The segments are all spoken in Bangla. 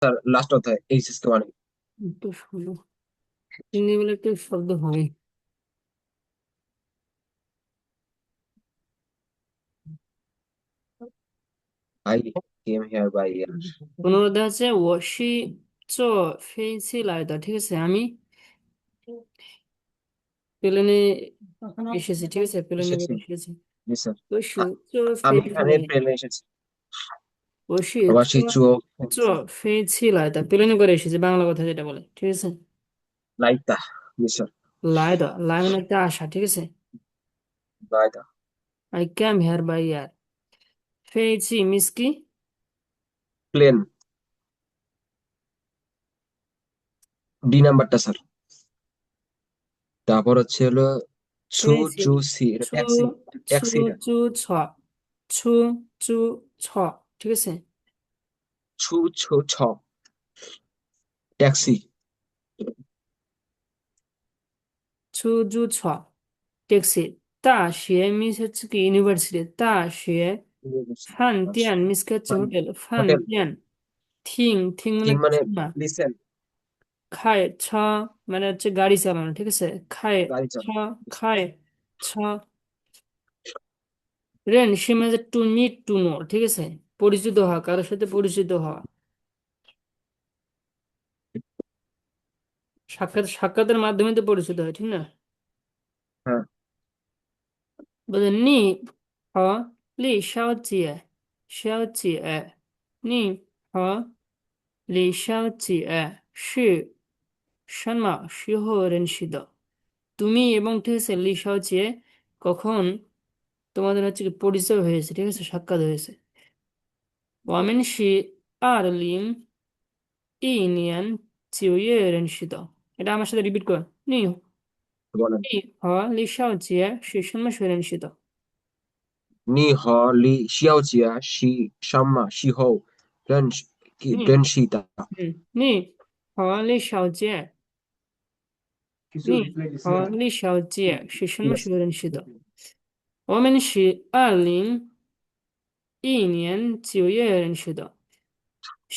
স্যার লাস্ট অধ্যায় এইচএসকে মানে তো শোনো, চিংড়ি বলে একটা শব্দ হয়। আই কেম হিয়ার বাই ইয়ার। অনুরোধে আছে ওয়াশি চ ফেইছি লাইদা, ঠিক আছে। আমি প্লেনে এসেছি, ঠিক আছে, প্লেনে এসেছি। করে এসেছি। জি স্যার। ওয়াশি চ আমি ফেইছি এখানে লাই প্লেনে এসেছি। ওয়াশি আবার চ সেই চুয়ো চ ফেইছি লাইদা, প্লেনে করে এসেছি, বাংলা কথা যেটা বলে, ঠিক আছে। লাইতা। জি স্যার। লাইদা, লাই মানে একটা আশা, ঠিক আছে। লাইতা। I came here by air. ফেইছি মিস কি? প্লেন। ডি নাম্বারটা স্যার। তারপর হচ্ছে হলো ছু ফেইছি চু সি, এটা ছু ট্যাক্সি। ছু ট্যাক্সি এটা। চু ছ ছু চু ছ, ঠিক আছে। ছু ছু ছ, ট্যাক্সি। 出租车 大学 means হচ্ছে কি ইউনিভার্সিটি, 大学 饭店 means কি হচ্ছে হোটেল, হোটেল। 饭店 ঠিক মানে থিং মানে কিছু না। লিসেন। খায় ছ মানে হচ্ছে গাড়ি চালানো, ঠিক আছে। খায় গাড়ি ছ চালানো। খায় ছ রেন সে মানে টু মিট টু নো, ঠিক আছে। পরিচিত হওয়া, কারোর সাথে পরিচিত হওয়া। সাক্ষাতের মাধ্যমে তো পরিচিত হয়, ঠিক না। হ্যাঁ। বলে নি হ লি শাও জিয়ে শাও জিয়ে নি হ李小姐是什么时候认识的？তুমি এবং ঠিক আছে লি শাওচিয়ে কখন তোমাদের হচ্ছে কি পরিচয় হয়েছে, ঠিক আছে, সাক্ষাৎ হয়েছে। 我们是2011年এটা আমার সাথে রিপিট কর। বলেন।你和李小姐是什么时候认识的？你和李小姐是什么时候认识你认识的？你和李小姐是什么时候认识的？我们是2011年9月认识的。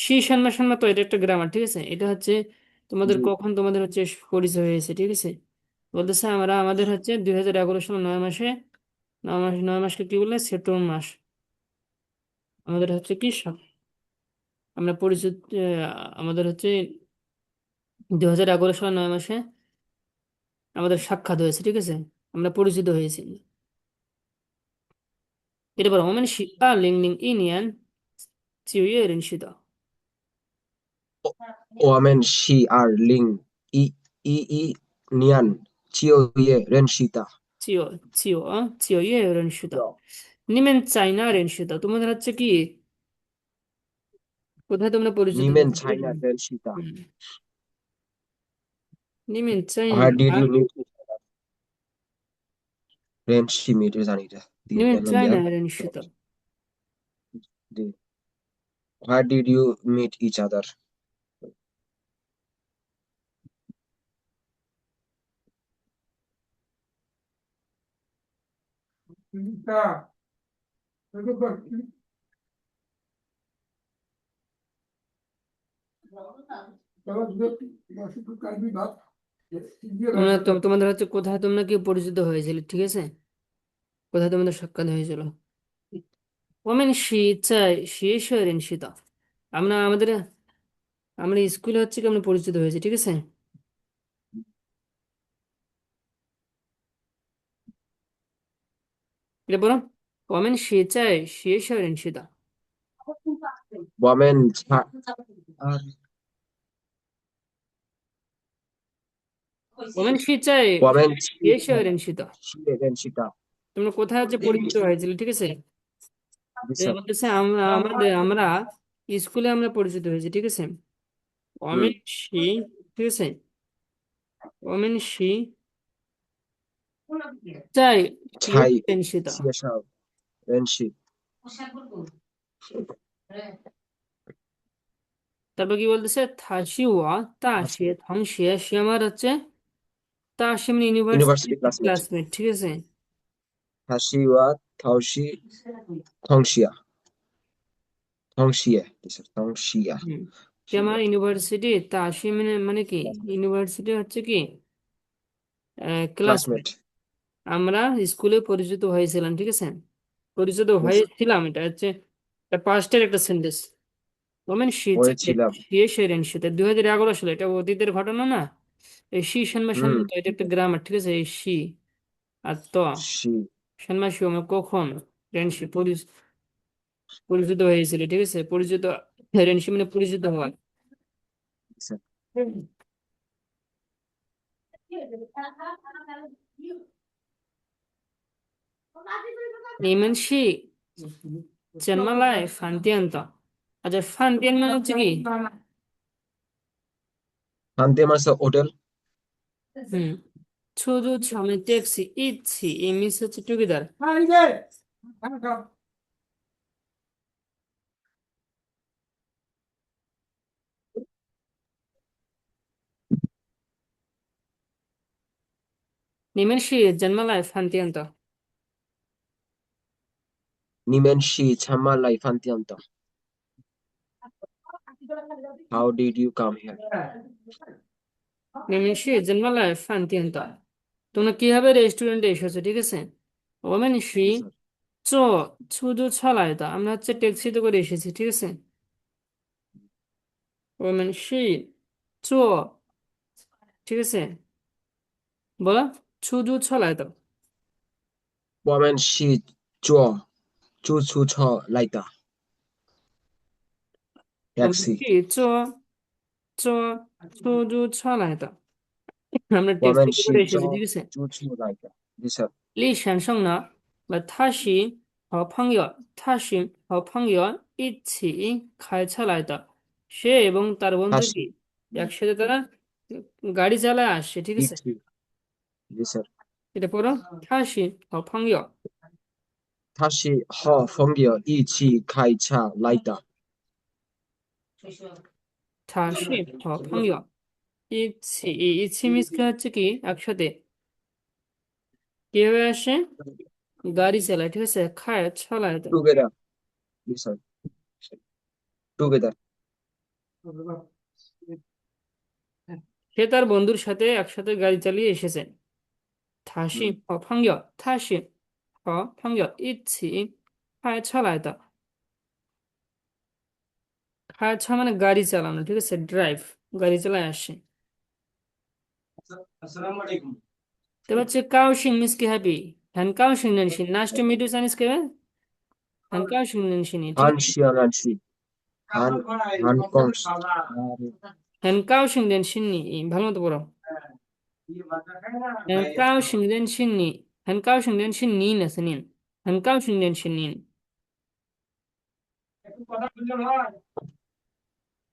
সেই সান্না সান্না তো এটা একটা গ্রামার, ঠিক আছে। এটা হচ্ছে তোমাদের জি। কখন তোমাদের হচ্ছে পরিচয় হয়েছে, ঠিক আছে। বলতেছে আমাদের হচ্ছে 2011 সাল 9 মাসে, 9 মাসকে কি বলে, সেপ্টেম্বর মাস। আমাদের হচ্ছে কি আমরা পরিচিত, আমাদের হচ্ছে 2011 সাল 9 মাসে আমাদের সাক্ষাৎ হয়েছে, ঠিক আছে। আমরা পরিচিত হয়েছি। এটা বলো ওমেন শিয়া লিং লিং ইনিয়ান চিউয়ে রিনশিদা। 我们是2011年চিও রিনশিদা নিমেন চাইনা রিনশিদা। তোমাদের হচ্ছে কি কোথায় তোমরা পরিচিত হয়েছে, ঠিক আছে? 你们才认识的。হুম। নিমেন চাইনা Where did you meet meet জানি এটা দিয়ে নিমেন পেলাম দিয়া। চাইনা রিনশিদা। Where did you meet each other? তোমাদের হচ্ছে কোথায় তোমরা কি পরিচিত হয়েছিল, ঠিক আছে, কোথায় তোমাদের সাক্ষাৎ হয়েছিল। ওমেন শি চাই শি রিনশিদা। আমরা আমাদের আমরা স্কুলে হচ্ছে কি আমরা পরিচিত হয়েছি, ঠিক আছে। এটা বলো ওমেন শি চাই শি রিনশিদা। 我们才ওমেন শি চাই 我们রিনশিদা।是认识的。তোমরা কোথায় হচ্ছে পরিচিত হয়েছিল, ঠিক আছে। এ স্যার। বলতেছে আমরা স্কুলে আমরা পরিচিত হয়েছি, ঠিক আছে। হুম। ওমেন শি, ঠিক আছে। ওমেন শি চাই ছাই রিনশিদা। সিএসআর রেনশি। তারপর কি বলতেছে, থাশিওয়া তাশে থংশে, সে আমার হচ্ছে তাশে মানে ইউনিভার্সিটি ইউনিভার্সিটি ক্লাসমেট। ক্লাসমেট, ঠিক আছে। হাসিওয়া থাউসি থংশিয়া থংশিয়া স্যার থংশিয়া। হুম। তেমা ইউনিভার্সিটি তাসি মানে কি? ইউনিভার্সিটি হচ্ছে কি ক্লাসমেট। ক্লাসমেট। আমরা স্কুলে পরিচিত হয়েছিলাম, ঠিক আছে? পরিচিত হয়েছিলাম, এটা হচ্ছে পাস্টের একটা সেন্টেন্স। ওমেন শি হয়েছিলাম। শি এর সাথে 2011 সালে, এটা অতীতের ঘটনা না। এই শি সানমা হুম। সানমা তো এটা একটা গ্রামার, ঠিক আছে? এই শি আর তো শি। সানমা শি ওমে কখন রেনশি পরিচিত হয়েছিল, ঠিক আছে? পরিচিত, রেনশি মানে পরিচিত হওয়া। নিমেন শি জন্মালায় ফান্তিয়ান্ত। আচ্ছা, ফান্তিয়ান মানে হচ্ছে কি? 한때면서 হোটেল। হুম, শুধু সামনে ট্যাক্সি ইচ্ছি এই মিস হচ্ছে টুগেদার। নিমেন শি জন্মালায় ফান্তিয়ান্ত। 니멘시 참말라이 판티안다. How did you come here? নিমেন শি জন্মালায় ফান্তিয়ান্ত। তোমরা কিভাবে রেস্টুরেন্টে এসেছো, ঠিক আছে? ওমেন শি Yes, sir. চো শুধু ছলায় দা, আমরা হচ্ছে ট্যাক্সিতে করে এসেছি, ঠিক আছে? ওমেন শি চো, ঠিক আছে? বলো, শুধু ছলায় দাও। 我们是坐出租车来的 ওমেন taxi. শি চো চো শুধু ছলায় দাও, আমরা ট্যাক্সিতে করে এসেছি, ঠিক আছে? 我们是坐出租车来的。Yes, sir. 李先生呢和他是和朋友一起开车来的，সে এবং তার বন্ধুটি 다시 একসাথে তারা গাড়ি চালায় আসছে, ঠিক আছে? 이치. Yes, sir. এটা পড়ো,他是和朋友다시和朋友一起开车来的。他是和朋友一起মিসকে হচ্ছে কি একসাথে, কিভাবে আসে? গাড়ি চালায়, ঠিক আছে? খায় চালায় তো। Together. Yes, sir. Together. সে তার বন্ধুর সাথে একসাথে গাড়ি চালিয়ে এসেছে। 음. 他是和朋友一起开车来的。开车মানে গাড়ি চালানো, ঠিক আছে? ড্রাইভ, গাড়ি চালায় আসে। তারপর হচ্ছে কাউশিং মিস কি হ্যাপি। হ্যান কাউশিং নেনশি nice to meet you Chinese কেবে। হ্যান কাউশিং নেনশি নি, ঠিক আছে? 한시연한시. 한꽁시. হ্যান কাউশিং নেনশি নি, ভালো মতো পড়ো। হ্যান কাউশিং নেনশি নি, হ্যান কাউশিং নেনশি নিন আছে, নিন। হ্যান কাউশিং নেনশি নিন।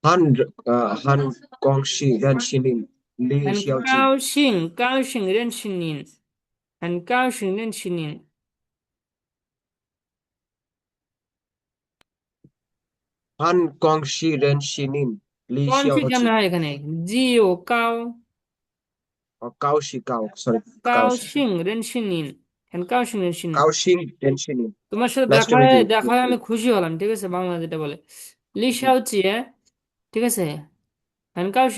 한꽁시 렌시닌 很 리시오지. 高兴认识您，很高兴认识您。한꽁시 렌시닌 高是什么 리시오지. এখানে? জিও高 까우시 까우. sorry. 高 까우시. 兴认识您，很高兴认识您。 까우싱 렌시닌. তোমার সাথে Nice দেখা to meet হয়ে you. দেখা হয়ে আমি খুশি হলাম, ঠিক আছে? বাংলা যেটা বলে লিসাও চিয়ে, ঠিক আছে? 很高兴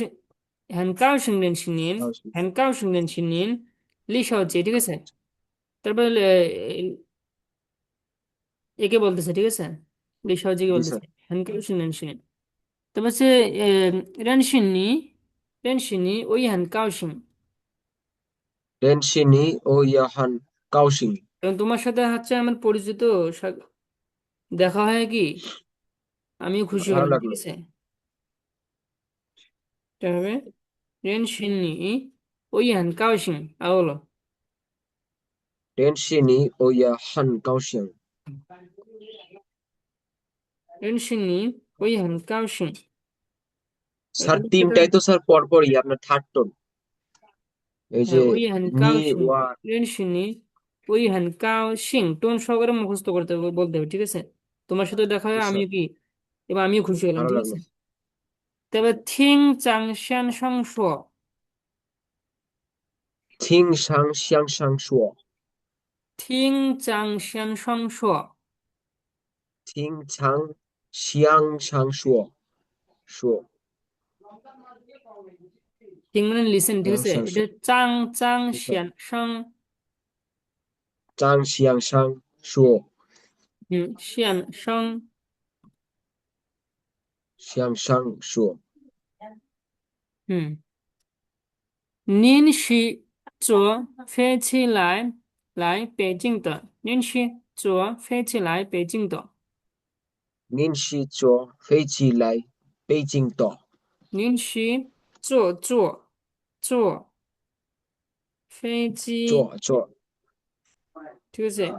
很高兴认识您，까우시. 很高兴认识您，লিসাও চিয়ে, ঠিক আছে? তারপরে একে বলতেছে, ঠিক আছে? লিসাও জিকে 리서. বলতেছে 很高兴认识您。তবে সে রেনশিনি রেনশিনি ওই হ্যান কাউসিং। 렌시니 오야한 까우싱. এবং তোমার সাথে হচ্ছে আমার পরিচিত, দেখা হয় কি আমিও খুশি ভালো হলাম, ঠিক লাগলো। আছে? এটা হবে রেনশিনি ওই হ্যান কাউসিং। আর বলো, 렌시니 오야한 까우싱. রেনশিনি ওই হ্যান কাউসিং। স্যার তোমার সাথে, তিনটাই তো স্যার পরপরই আপনার থার্ড টোন। এই হ্যাঁ, যে ওই হ্যান নি কাউসিং, ওয়া। রেনশিনি ওই হ্যান কাউসিং টোন সহকারে মুখস্থ করতে হবে, বলতে হবে, ঠিক আছে? তোমার সাথে দেখা হয় স্যার আমিও কি, এবার আমিও খুশি হলাম, ভালো ঠিক লাগলো। আছে? তবে থিং চাং শ্যান সংস, 听商相商说。听长相双说，听长相商说。说听মানে লিসেন, ঠিক আছে? 上এটা 升，张先生，张先生说，先生，先生说，嗯，您是坐飞机来北京的？您是坐飞机来北京的？您是坐飞机来北京的？您是坐飞机，坐，对不对？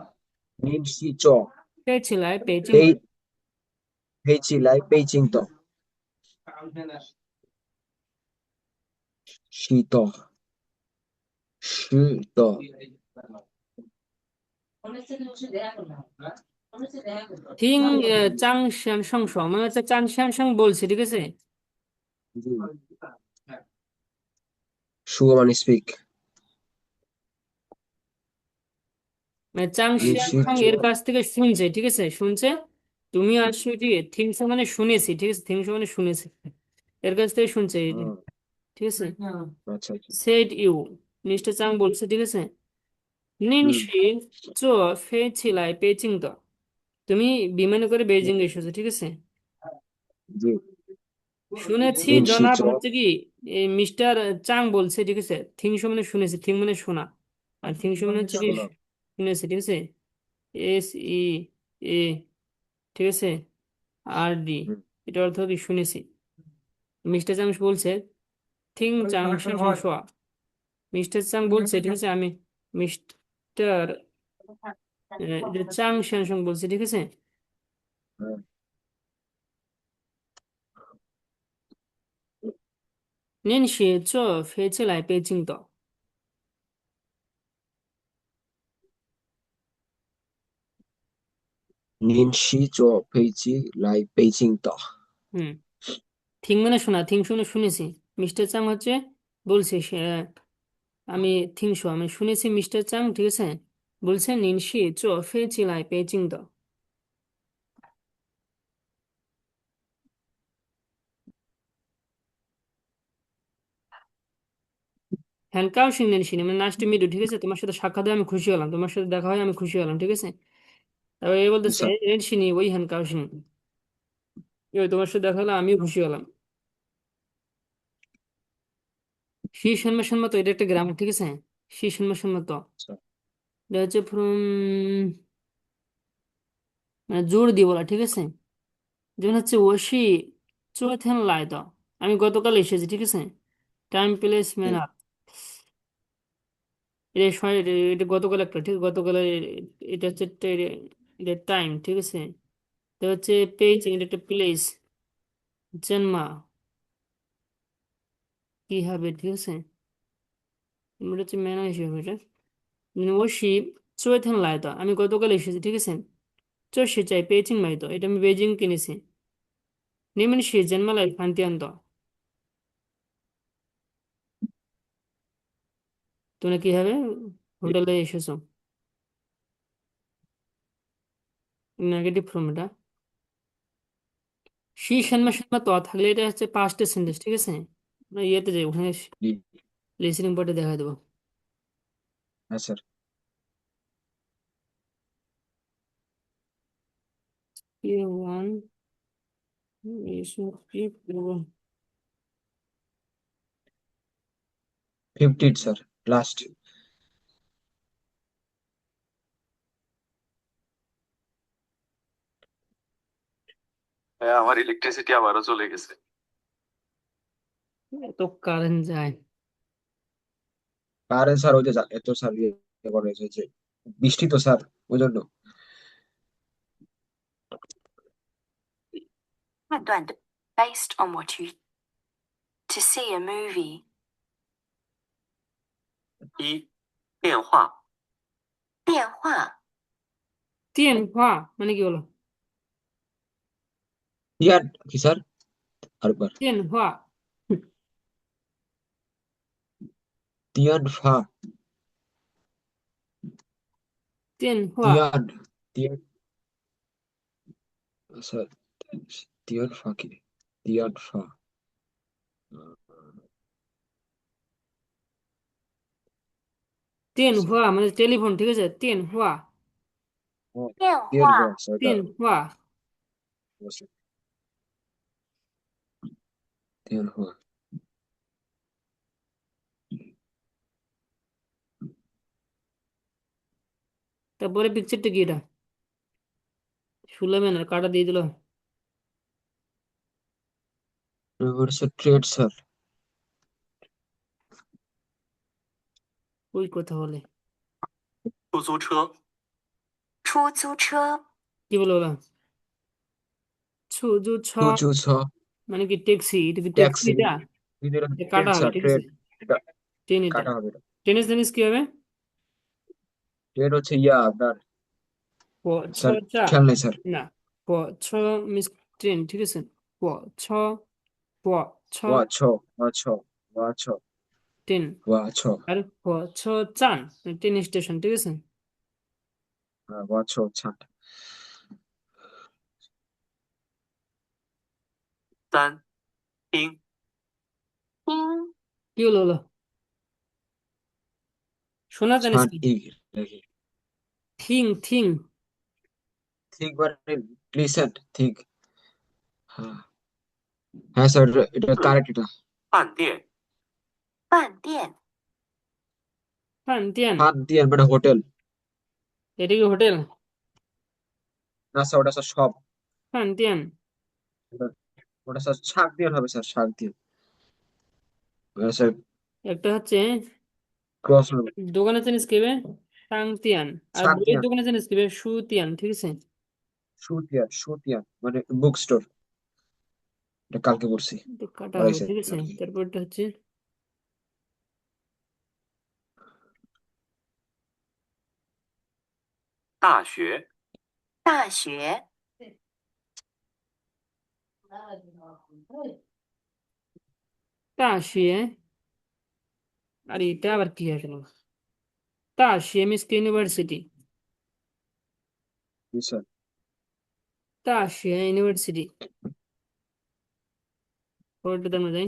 您是坐飞机来北京的？飞飞机来北京的？是的，是的，听张先生说嘛，这张先生বলছে, ঠিক আছে?说 মানে speak，মানে张您先生এর 是坐，কাছ থেকে শুনছে, ঠিক আছে? শুনছে, তুমি আসো দিয়ে থিংস মানে শুনেছি, ঠিক আছে? থিংস মানে শুনেছি, এর কাছ থেকে শুনছে, এই যে, 啊，ঠিক আছে? আচ্ছা আচ্ছা, said you, মিস্টার চাং বলছে, ঠিক আছে? 您 হুম, 是坐飞机来北京的? তুমি বিমানে করে বেজিং এসেছো, ঠিক আছে? জি, শুনেছি 您是 জনাব 坐，হচ্ছে কি, এই মিস্টার চাং বলছে, ঠিক আছে? থিংস মানে শুনেছি, থিং মানে শোনা, আর থিংস মানে হচ্ছে কি, 说了，শুনেছি, ঠিক আছে? SE, ঠিক আছে? RD, 嗯 এটা অর্থ কি শুনেছি। মিস্টার চাং বলছে থিং চাং শোয়া, মিস্টার চাং বলছে, ঠিক আছে? আমি মিস্টার এটা চাং শ্যানসং বলছি, ঠিক আছে? 嗯，您是坐飞机来北京的？您是坐飞机来北京的？হুম, থিং মানে শোনা, থিং শুনে শুনেছি, মিস্টার চাং হচ্ছে বলছে আমি থিং শো, আমি শুনেছি মিস্টার চাং, ঠিক আছে? বলছে নিন শি চো ফেইচি লাই পেইচিং দ। হ্যান কাও সিং নেন সিনে মানে নাইস টু মিট ইউ, ঠিক আছে? তোমার সাথে সাক্ষাৎ হয়ে আমি খুশি হলাম, তোমার সাথে দেখা হয় আমি খুশি হলাম, ঠিক আছে? তারপর এ বলতেছে স্যার, রেন সিনি ওই হ্যান কাও সিং, ওই তোমার সাথে দেখা হলো আমিও খুশি হলাম। শি সন্মা সন্মত, এটা একটা গ্রামার, ঠিক আছে? শি সন্মা সন্মত, স্যার, এটা হচ্ছে ফ্রম, মানে জোর দিয়ে বলা, ঠিক আছে? যেমন হচ্ছে ওশি চুয়াথেন লাই দ, আমি গতকাল এসেছি, ঠিক আছে? টাইম প্লেস হুম, ম্যানার, এটা গতকাল একটা, ঠিক, গতকাল এটা হচ্ছে এটা টাইম, ঠিক আছে? এটা হচ্ছে পেজ, এটা একটা প্লেস, জন্মা কি হবে, ঠিক আছে? এটা হচ্ছে ম্যানা হিসেবে, এটা ওশি চুয়াথেন লাই দ, আমি গতকাল এসেছি, ঠিক আছে? চষে চাই পেইচিং মাই দ, এটা আমি বেজিং কিনেছি। নিমেন সে জন্মালাই ফান্তিয়ান দ, তোমরা কি হবে, হোটেলে এসেছো, নেগেটিভ ফর্ম এটা। শি সেনমা সেনমা ত থাকলে এটা হচ্ছে পাস্ট সেন্টেন্স, ঠিক আছে? আমরা ইয়েতে যাই, ওখানে জি, লিসেনিং পার্টে দেখা দেবো। হ্যাঁ sir, one is, 50 sir, last, হ্যাঁ আমার ইলেকট্রিসিটি আবারও চলে গেছে। এত কারেন্ট যায়। কারেন্ট স্যার ওই যে এত স্যার ইয়ে করে যে বৃষ্টি তো স্যার, ওই জন্য। Based on what you to see a movie. 一电话电话 তিন হা মানে কি বলো? ইয়ার কি স্যার, আরেকবার, তিন হা, তিয়ান ফা, তিন হা, তিয়ান, তিয়ান, স্যার, তিয়ান ফা কি, তিয়ান ফা, 电话মানে টেলিফোন, ঠিক আছে? 电话哦，电电话话，是的，电话不是电话。তারপরে পিকচারটা কি এটা? সুলেমান আর কাটা দিয়ে দিল। তারপর হচ্ছে ট্রেড স্যার। ওই কথা বলে। 出租车，出租车， কি বলে ওরা? সুজুছ 出租车 মানে কি ট্যাক্সি? এটা কি ট্যাক্সি? ট্যাক্সি এটা ভিতরে এটা ট্রেড কাটা হবে, স্যার ঠিক আছে? ট্রেড এটা ট্রেন, এটা কাটা হবে এটা। টেনিস টেনিস কি হবে? ট্রেড হচ্ছে ইয়া আপনার প ছ স্যার চা খেয়াল নেই স্যার। না, প ছ মিস ট্রেন, ঠিক আছে? প ছ প ছ ওয়াছ ওয়াছ ওয়াছ ট্রেন। ওয়াছ আর প ছ চান ট্রেন স্টেশন, ঠিক আছে? ওয়াছ ছাট 三，听，听 কি হলো হলো? শোনা জানিস ছাট কি? ই থিং থিং ঠিক মানে লিসেন ঠিক। হ্যাঁ হ্যাঁ স্যার এটা 四， কারেক্ট এটা।饭店，饭店， ফান্টিয়ান। হাত দিয়ে মানে হোটেল। এটা কি হোটেল? না স্যার ওটা স্যার সব ফান্টিয়ান। ওটা ওটা স্যার শাক দিয়ে হবে স্যার শাক দিয়ে ওটা স্যার একটা হচ্ছে ক্রস হবে দোকানে জিনিস কিবে সাংতিয়ান, আর শাক বইয়ের দিয়ে দোকানে জিনিস কিবে সুতিয়ান, ঠিক আছে? সুতিয়ান সুতিয়ান মানে বুক স্টোর। এটা কালকে পড়ছি এটা কাটা হবে, পড়াইছে ঠিক আছে? আর কি। তারপরটা হচ্ছে 大学，大学， তাশিয়ে। আর এটা আবার কি আসলো? তাশিয়ে মিস ইউনিভার্সিটি। জি স্যার। তাশিয়ে ইউনিভার্সিটি। পরেরটা আমরা যাই।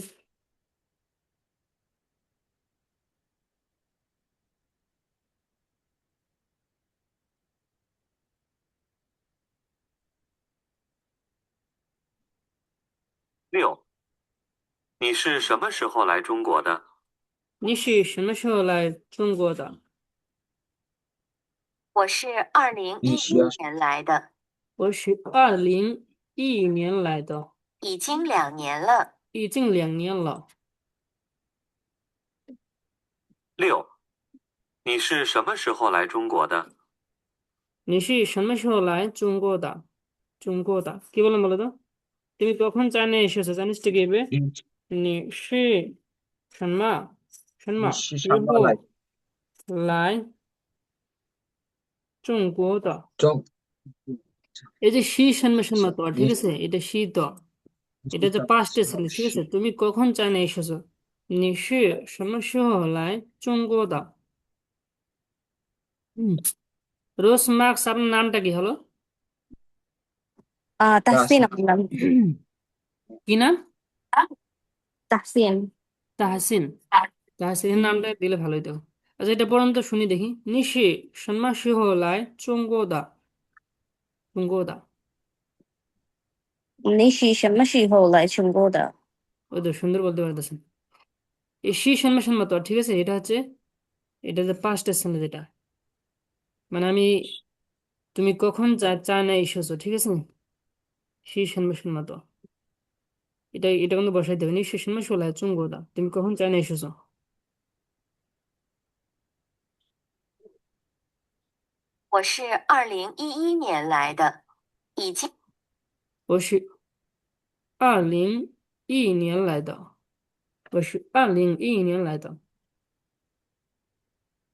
六，你是什么时候来中国的？你是什么时候来中国的？我是2011你需要年来的，我是2011年来的，已经2年了。已经2年了。六，你是什么时候来中国的？你是什么时候来中国的？中国的কি বললাম বলো তো? তুমি কখন চায়না এসেছো? জানিসটা কি হবে? 你你是什么什么你是时什么来候来中国的？中？এই যে শি সন্মা সন্মা 是 ত, 你 ঠিক আছে? এটা শি ত, 你 এটা 是 হচ্ছে 什 পাস্ট 什么 টেন্স, ঠিক আছে? 是 তুমি কখন চায়না এসেছো? 你是什么时候来中国的? হুম। রোজ মার্কস, আপনার নামটা কি হলো? 大 তাহসিন 是 আমার নাম। কি নাম? তাহসিন। তাহসিন। তাহসিনের নামটা দিলে ভালোই তো। আচ্ছা, এটা পড়ুন তো শুনি দেখি। নিশি সন্ন্যাসী হলাই চুঙ্গোদা। চুঙ্গোদা। 你是什么时候来中国的？ ওই তো সুন্দর বলতে পারতেছেন। এই শি সন্ন্যাসন মতো, ঠিক আছে? এটা হচ্ছে, এটা যে পাস্ট টেন্স যেটা, মানে তুমি কখন চায়না এসেছো, ঠিক আছে? শি সন্ন্যাসন মতো, এটা এটা কিন্তু বসাইতে হবে। নিশি সন্ন্যাসী হলাই চুঙ্গোদা, তুমি কখন চায়না এসেছো? 我是2011年来的，已经我是2011年来的，我是2011年来的।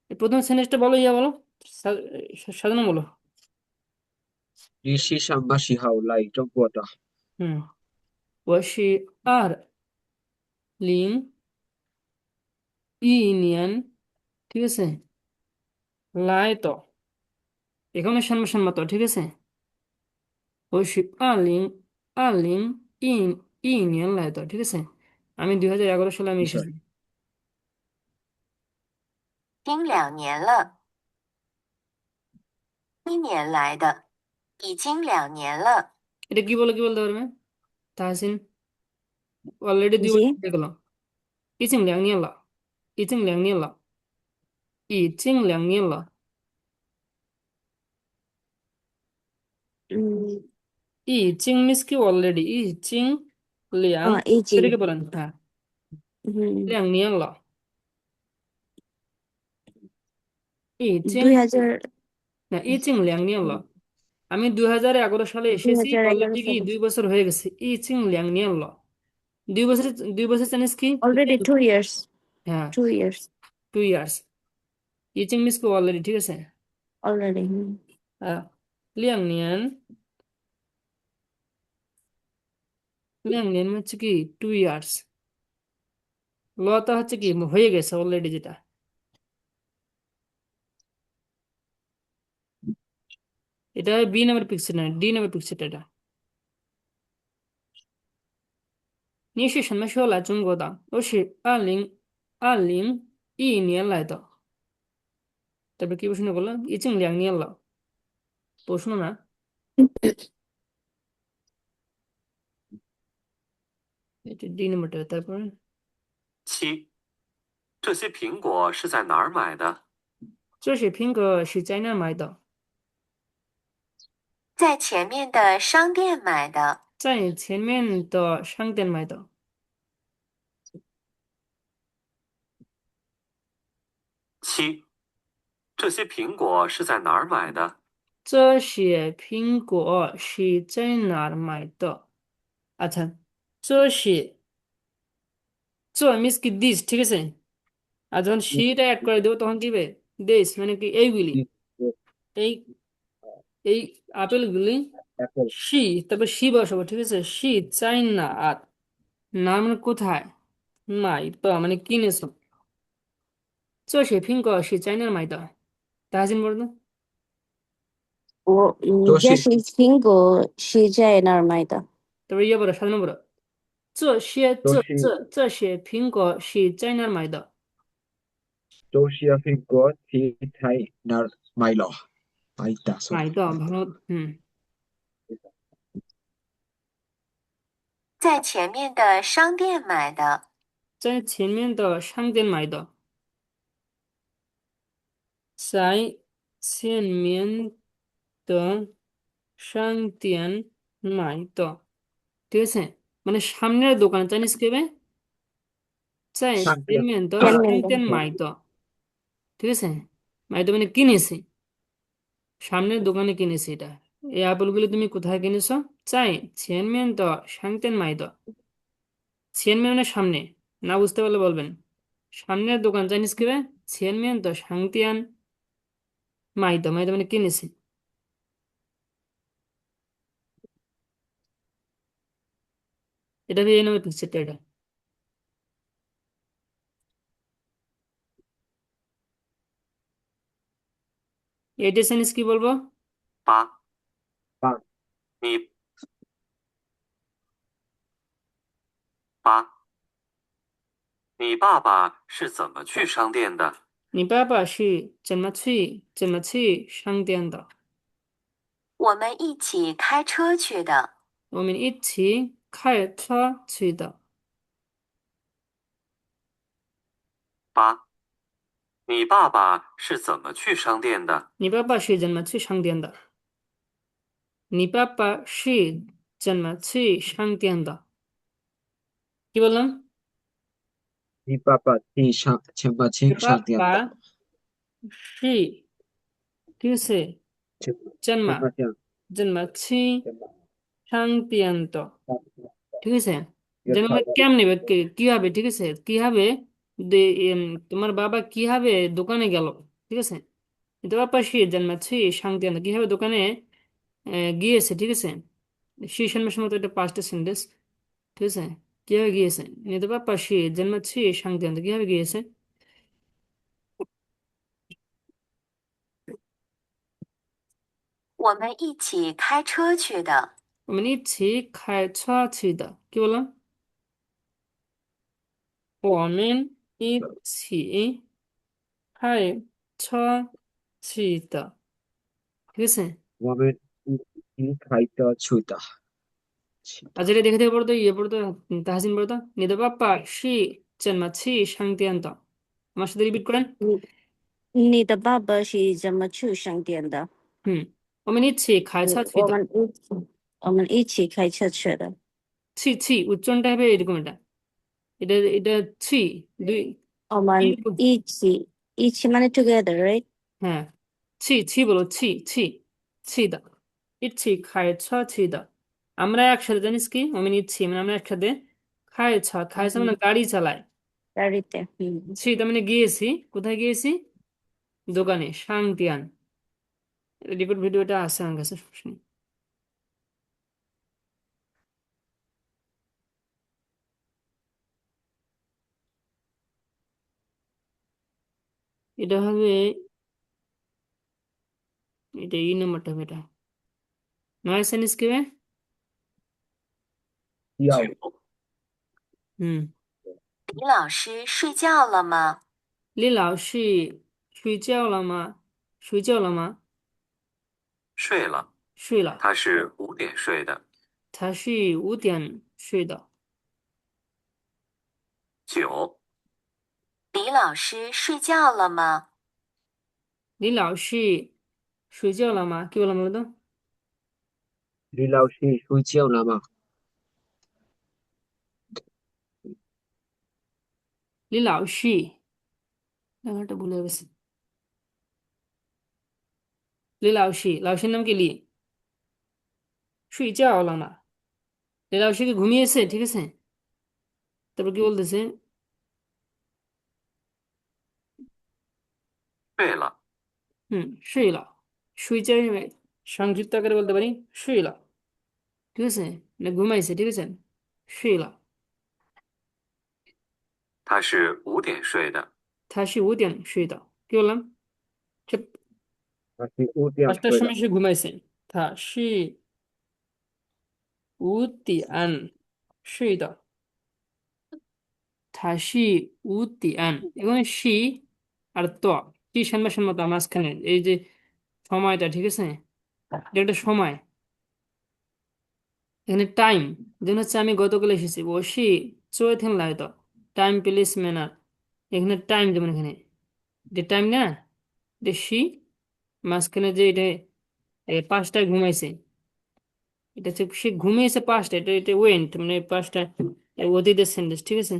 এই প্রথম সেন্টেন্সটা বলো, বলো, সাজানো বলো। 你是什么时候来中国的？হুম। 我是2011年, ঠিক আছে? 来的, এখানে সামনে সামনে তো, ঠিক আছে? 我是2011年来的, ঠিক আছে? আমি 2011 সালে আমি 你是 এসেছি। 经2年了。1年来的，已经2年了。এটা কি বলতে পারবে তাহসিন? অলরেডি 2 বছর জি হয়ে গেল। 已经2年了，已经2年了，已经2年了。উম, 已经 মিস কি অলরেডি? 已经两 এই জি এটাকে বলেন, হ্যাঁ, 2年了，已经 2000 না, 已经2年了। আমি 2011 সালে এসেছি, 2011 অলরেডি কি সালে 2 বছর হয়ে গেছে। 已经2年了, 2 বছর, 2 বছর জানিস কি? অলরেডি 2 years হ্যাঁ, 2 years 2 ইয়ার্স। 已经 মিস কি অলরেডি, ঠিক আছে? অলরেডি হ্যাঁ, 2年, 2年হচ্ছে কি 2 ইয়ার্স। লতা হচ্ছে কি হয়ে গেছে অলরেডি, যেটা এটা বি নাম্বার পিকচার না, ডি নাম্বার পিকচারটা এটা। 你是什么时候来中国的？我是2021年来的。তারপরে কি প্রশ্ন করলাম? 已经2年了, প্রশ্ন না। এটা ডি নাম্বারটা। তারপরে 7. 这些苹果是在哪儿买的？这些苹果是在哪儿买的？在前面的商店买的。在前面的商店买的。7. 这些苹果是在哪儿买的？这些苹果是在哪儿买的? আচ্ছা, 这些, 这 মিন্স কি দিস, ঠিক আছে? আর যখন সিটা অ্যাড করে দেবো তখন কি হবে? দিস মানে কি এইগুলি, এই এই আপেলগুলি। অ্যাপেল সি, তারপর সি বসাবো, ঠিক আছে? সি চাই না, আর না মানে কোথায়, নাই তো মানে কিনেছো। 这些苹果是在哪儿买的? তাহসিন বলো তো। তোষি这是苹果是在哪儿买的？তারপর ইয়ে বলো, 7 নম্বর, 这些这তোষি这这些苹果是在哪儿买的? তোষিয়া ফিগো থিথাই নার মাইল আইতা সরি 买的，ভালো, হুম।在前面的商店买的。在前面的商店买的。在前面的商店买的, ঠিক আছে? মানে সামনের দোকান, চাইনিজ কেবে? 在前面的前面的商店买的, ঠিক আছে? 买的মানে কিনেছি, সামনের দোকানে কিনেছি এটা। এই আপেলগুলো তুমি কোথায় কিনেছো? 在前面的商店买的。前面মানে সামনে, না বুঝতে পারলে বলবেন। সামনের দোকান চাইনিজ কেবে? 前面的商店买的, 买的মানে কিনেছি। এটা দিয়ে নেবে পিকচারটা এটা। এটা চাইনিজ কি বলবো? 8. 八你8. 你爸爸是怎么去商店的？你爸爸是怎么去商店的？我们一起开车去的。我们一起开车去的。8. 你爸爸是怎么去商店的？你爸爸是怎么去商店的？你爸爸是怎么去商店的? কি বললাম? নি পাপা তি ছেম্বা ছিং 你爸 শান্তিয়ান্দা 爸是, ঠিক আছে? 怎么 ছেম্বা ছিং 怎么去商店的? ঠিক আছে? যেন আমরা ফাদার কেমনে কিভাবে, ঠিক আছে? কিভাবে তোমার বাবা কিভাবে দোকানে গেল, ঠিক আছে? তোমার বাবা সে জন্মাচ্ছে শান্তি আনন্দ, কিভাবে দোকানে গিয়েছে, ঠিক আছে? সেই সন্ন্যাসের মতো একটা পাঁচটা সেন্টেন্স, ঠিক আছে? কিভাবে গিয়েছে? তোমার বাবা সে জন্মাচ্ছে শান্তি আনন্দ, কিভাবে গিয়েছে? 我们一起开车去的。我们一起开车去的, কি বললাম? 我们一起开车去的，ঠিক আছে? 我们一起开车去的。আর যেটা দেখে থেকে পড়তো ইয়ে পড়তো তাহসিন পড়তো你的爸爸是怎么去商店的? আমার সাথে রিপিট করেন. 你的爸爸是怎么去商店的？ হুম. 我们一起开车去的. 我们一起开车去的。ছি উচ্চারণটা হবে এরকম এটা ছি দুই 我们一起মানে together, right? হ্যাঁ ছি বলো ছি দা ইচ্ছি খায় ছি দা আমরা একসাথে জানিস কি আমি নিচ্ছি মানে আমরা একসাথে খায় মানে গাড়ি চালায় গাড়িতে। ছি তার মানে গিয়েছি কোথায় গিয়েছি দোকানে শাংতিয়ান রেকর্ড ভিডিওটা আছে আমার কাছে সমস্যা নেই। এটা হবে এটা এই নাম্বারটা হবে এটা নয় সেন্স কি হবে 要9、হুম 李老师睡觉了吗？李老师睡觉了吗睡觉了吗睡了，睡了他是5点睡的。他是5点睡的9、李老师睡觉了吗？李老师睡觉了吗কি বললাম বলো তো李老师睡觉了吗？李老师ব্যাপারটা ভুলে গেছি লাউসির নাম কি লি 睡觉了吗 লাউসি কি ঘুমিয়েছে ঠিক আছে তারপর কি বলতেছে 睡了， শুইলা শুইছে সংক্ষিপ্ত আকারে বলতে পারি শুইলা ঠিক আছে না ঘুমাইছে ঠিক আছে শুইলা 他是5点睡的。他是5点睡的কি বললাম সে他是5点 5টার 睡的。 সময় সে ঘুমাইছে他是5点睡的他是5点এখানে সি আর ত কি সামনাসামনি মতো মাঝখানে এই যে সময়টা ঠিক আছে এটা একটা সময় এখানে টাইম যেমন হচ্ছে আমি গতকাল এসেছি বসি চৈথেন লাইতো টাইম প্লেস ম্যানার এখানে টাইম যেমন এখানে যে টাইম না যে সি মাঝখানে যে এটা 5টায় ঘুমাইছে এটা হচ্ছে সে ঘুমিয়েছে 5টায় এটা এটা ওয়েন্ট মানে 5টা অতীতের সেন্টেন্স ঠিক আছে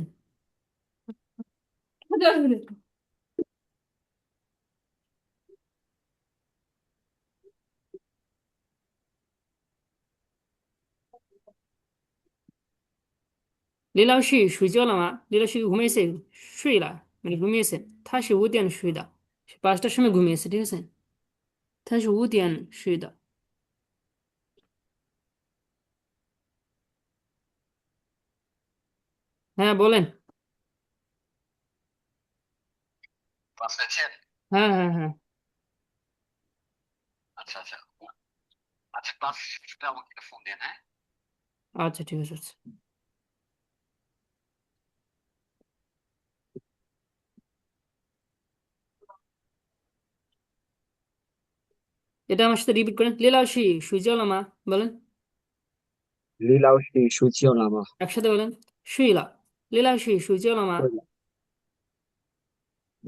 李老师睡觉了吗李老师ঘুমিয়েছে睡了মানে ঘুমিয়েছে 他是5点睡的সে 5টার সময় ঘুমিয়েছে ঠিক আছে他是5点睡的হ্যাঁ বলেন হ্যাঁ হ্যাঁ হ্যাঁ আচ্ছা ঠিক আছে আচ্ছা এটা আমার সাথে রিপিট করেন 李老师睡觉了吗বলেন 李老师睡觉了吗？ একসাথে বলেন 睡了李老师睡觉了吗睡了。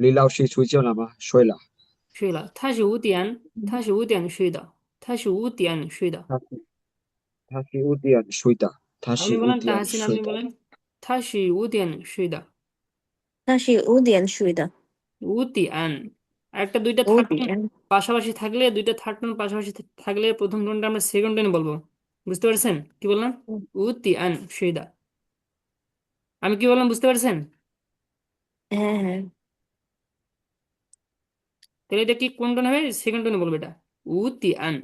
李老师睡觉了吗？睡了。睡了他是5点睡的他是5点睡的他是5点睡的。他আপনি是5 বলেন 点 তাহসিন 睡 আপনি 的。 বলেন 他是5点睡的他是5点睡的。 উতিয়ান একটা দুইটা থার্ড টোন 5点。 পাশাপাশি থাকলে দুইটা থার্ড টোন পাশাপাশি থাকলে প্রথম টোনটা আমরা সেকেন্ড টোনে বলবো বুঝতে পারছেন কি বললাম উতিয়ান সুইদা আমি কি বললাম বুঝতে পারছেন হ্যাঁ হ্যাঁ। তাহলে এটা কি কোন টোন হবে সেকেন্ড টোনে বলবো এটা উতিয়ান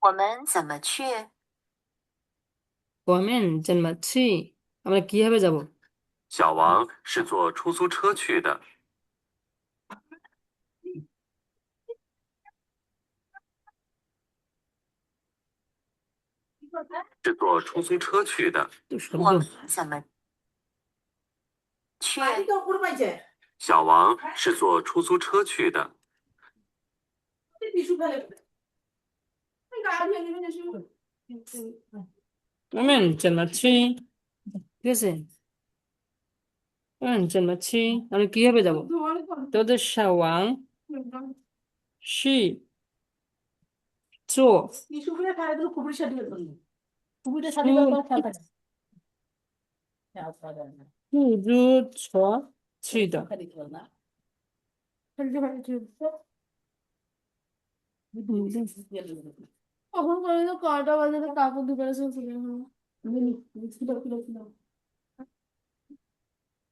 我们怎么去？ কমেন জন্মাচ্ছি আমরা কিভাবে যাব 小王是坐出租车去的。是坐出租车去的。都什我么们怎么去？小王是坐出租车去的。我们怎么去？ঠিক আছে怎么去আমরা কিভাবে যাব তোদের শাওয়াং শি চো সুজু ছ ছিদ কখন করে তো কয়টা বাজে তো কাপড় দোকানে চলছিল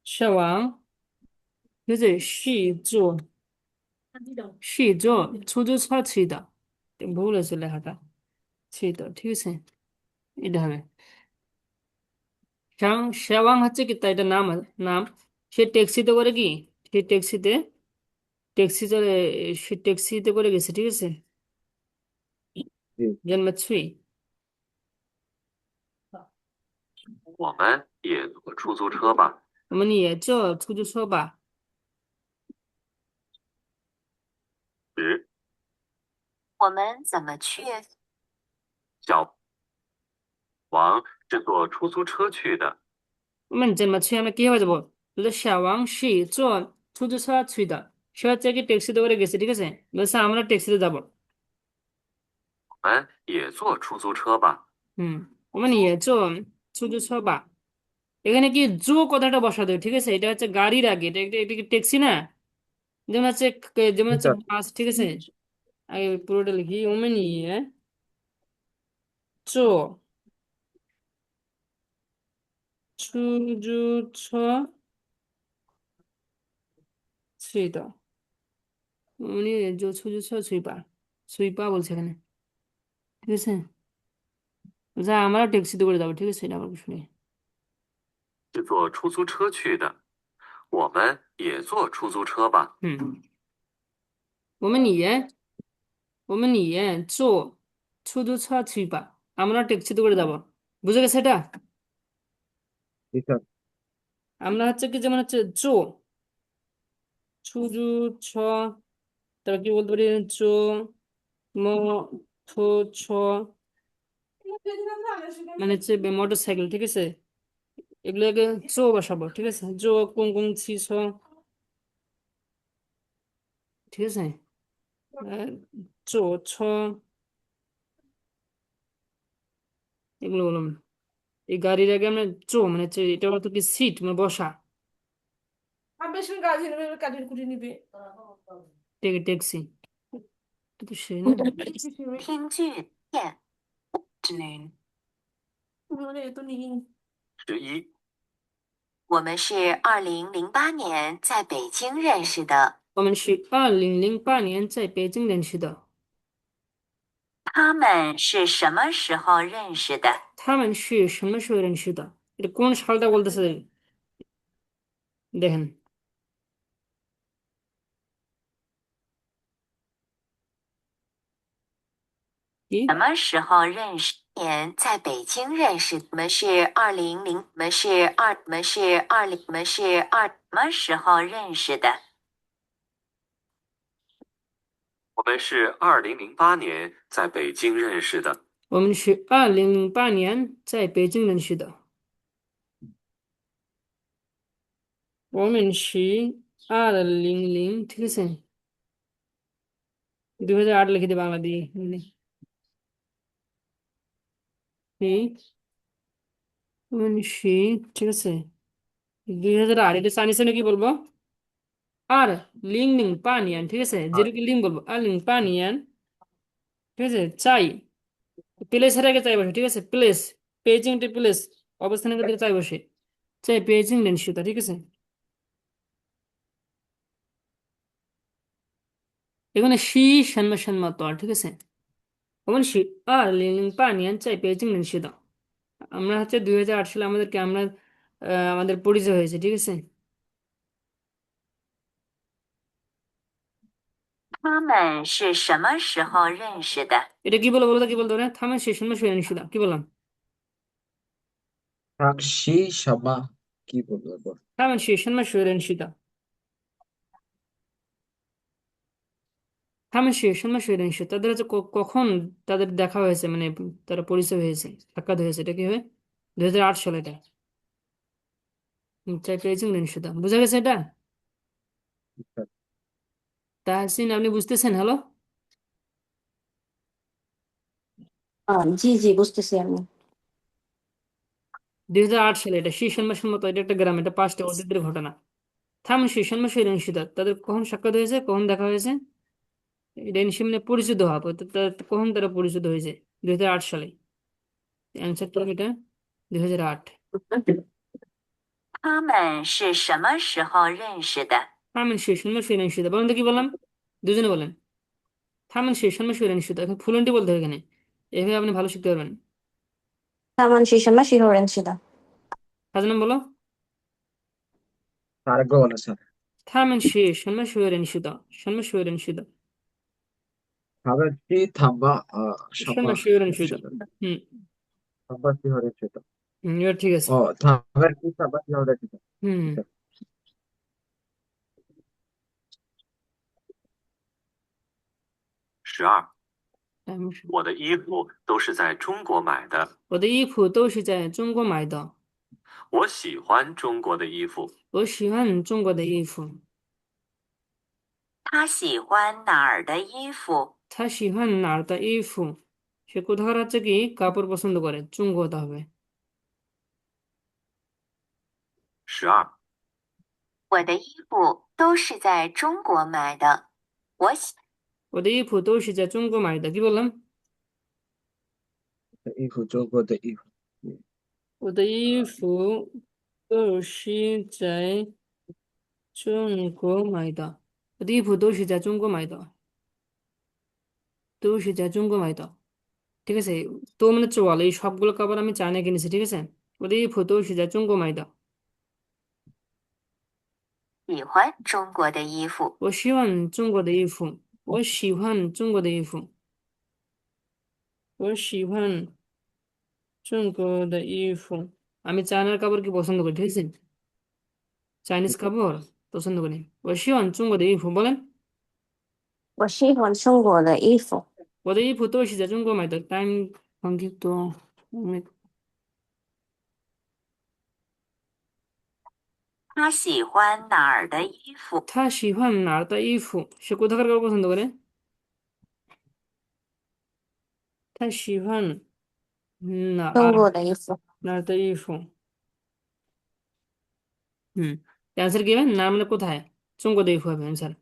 শাওয়াং ঠিক আছে শি জো সুজু ছ ছিদ ভুল আছে লেখাটা ছিদ ঠিক আছে এটা হবে শাওয়াং হচ্ছে কি তাই এটা নাম সে ট্যাক্সিতে করে কি সে ট্যাক্সি চলে সে ট্যাক্সিতে করে গেছে ঠিক আছে 对， জন্মছুই 我们也坐出租车吧。我们也坐出租车吧十，我们怎么去？小王是坐出租车去的。我们怎么去আমরা কিভাবে যাব বলে শাওয়াং শি চো ছুজু ছা ছুইদা সে হচ্ছে কি ট্যাক্সিতে করে গেছে ঠিক আছে বলছে আমরা ট্যাক্সিতে যাব 我们也坐出租车吧。 হুম 我们也坐出租车吧 এখানে কি জো কথাটা বসাতে হবে ঠিক আছে এটা হচ্ছে গাড়ির আগে এটা কি ট্যাক্সি না যেমন 是 হচ্ছে 的， বাস ঠিক আছে আগে পুরোটা লিখি 我们也坐出租车去的 我们也就出租车ছুঁই পা বলছে এখানে ঠিক আছে যা আমরা ট্যাক্সিতে করে যাবো ঠিক আছে এটা আবার শুনি 是坐出租车去的。我们也坐出租车吧。 হুম 我们也坐出租车ছুঁই পা আমরা ট্যাক্সিতে করে যাবো বুঝে গেছে এটা 对的， আমরা হচ্ছে কি যেমন হচ্ছে সুজু ছ তারপর কি বলতে পারি চো ম থো ছ মানে হচ্ছে মোটর সাইকেল ঠিক আছে এগুলোকে চো বসাবো ঠিক আছে জো কুং কুং ছি ছ ঠিক আছে আর চো ছ এগুলো বললাম এই গাড়ির আগে আমরা চো মানে হচ্ছে এটা অর্থ কি সিট মানে বসা কাঠের কুটি নিবে ট্যাক্সি এটা তো সে না 听剧片 afternoon。 এ তো নিহি 十一，我们是2008年在北京认识的。我们是2008年在北京认识的他们是什么时候认识的？他们是什么时候认识的এটা কোন সালটা বলতেছে দেখেন কি 什么时候认识？年在北京认识。我们是2000，我们是二，我们是20，我们是二，什么时候认识的？我们是2008年在北京认识的。我们是2008年在北京认识的我们是2000ঠিক আছে 2008 লিখে দে বাংলা দিয়ে我们是ঠিক আছে 2008 এটা চাইনিজে নাকি বলবো আর লিং পানিয়ান ঠিক আছে যেটাকে লিং বলবো আর লিং পানিয়ান ঠিক আছে চাই প্লেসের আগে চাই বসে ঠিক আছে প্লেস পেজিং টি প্লেস অবস্থানের ক্ষেত্রে চাই বসে চাই পেজিং লেনসিতা ঠিক আছে এখানে শি সানমা তো ঠিক আছে 我们是2008年在北京认识的আমরা হচ্ছে 2008 সালে আমাদের পরিচয় হয়েছে ঠিক আছে 他们是什么时候认识的？ এটা কি বলবো বলো তো কি বলতে পারে থামেন শেষ সময় শুয়ে নিছি কি বললাম taxi 什么 কি বলবো এরপর? 他们是什么时候认识的？他们是什么时候认识？তাদের হচ্ছে কখন তাদের দেখা হয়েছে মানে তারা পরিচয় হয়েছে সাক্ষাৎ হয়েছে এটা কি হবে 2008 সালে এটা在北京认识的বুঝা গেছে এটা তাহসিন আপনি বুঝতেছেন হ্যালো জি জি বুঝতেছি আমি। 2008 সালে এটা শীর্ষণ মাসের মতো এটা একটা গ্রাম এটা 5টা অতীতের ঘটনা থামুন শীর্ষণ মাসে রেঞ্জিত তাদের কখন সাক্ষাৎ হয়েছে কখন দেখা হয়েছে এটা মানে পরিচিত হওয়া কখন তারা পরিচিত হয়েছে 2008 সালে অ্যান্সারটা এটা 2008他们是什么时候认识的？থামেন শীর্ষণ মাসে রেঞ্জিত বলেন তো কি বললাম দুজনে বলেন থামেন শীর্ষণ মাসে রেঞ্জিত এখন ফুলন্টি বলতে হবে এখানে এভাবে আপনি ভালো শিখতে পারবেন 他们是什么时候认识的？ হাজনাম বলো আরেকবার বলেন স্যার। থামেন শীর্ষণ মাসে রেঞ্জিত সম্মাস রেঞ্জিত খাবারটি থাম্বা সাবা সম্মাস রেঞ্জিত হুম থাম্বা কি হরে সেটা? এবার ঠিক আছে খাবারটি থাম্বা কি হরে সেটা? হুম 12，咱们我的衣服都是在中国买的，我的衣服都是在中国买的，我喜欢中国的衣服。我喜欢中国的衣服。他喜欢哪儿的衣服？他喜欢哪儿的衣服সে কোথাকার হচ্ছে কি কাপড় পছন্দ করে চুঙ্গ হতে হবে 12，我的衣服都是在中国买的。我的衣服都是在中国买的কি বললাম衣服中国的衣服。我的衣服都是在中国买的我的衣服都是在中国买的都是在中国买的ঠিক আছে তো মানে চল এই সবগুলো কাপড় আমি চায়না কিনেছি ঠিক আছে 我的衣服都是在中国买的喜欢中国的衣服。我喜欢中国的衣服我喜欢中国的衣服我喜欢中国的衣服আমি চায়নার কাপড় কি পছন্দ করি ঠিক আছে চাইনিজ কাপড় পছন্দ করি 我喜欢中国的衣服বলেন 我喜欢中国的衣服。我的衣服都是在中国买的 টাইম সংক্ষিপ্ত অনেক 他喜欢哪儿的衣服？他喜欢哪儿的衣服সে কোথাকার কাপড় পছন্দ করে他喜欢哪中儿国的衣服。哪儿的衣服হুম অ্যান্সার কি হবে না মানে কোথায়中国的衣服হবে অ্যান্সার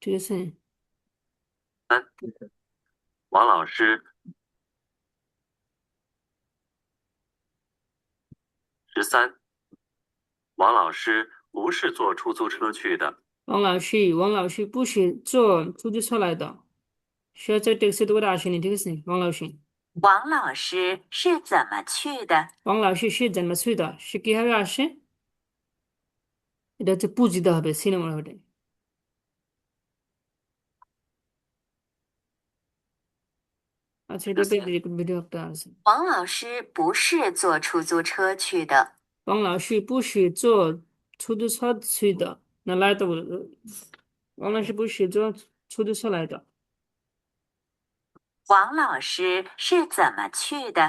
ঠিক আছে 王老师。13，王老师不是坐出租车去的，王老师不是坐出租车来的সে হচ্ছে ট্যাক্সিতে করে আসেনি ঠিক আছে王老师是怎么去的？王老师是怎么去的সে কিভাবে আসে এটা হচ্ছে পুঁজি দিতে হবে সিনেমার হটে আচ্ছা এটা ভিডিও একটা আছে 王老师不是坐出租车去的。王老师不是坐出租车去的那来的王老师不是坐出租车来的王老师是怎么去的？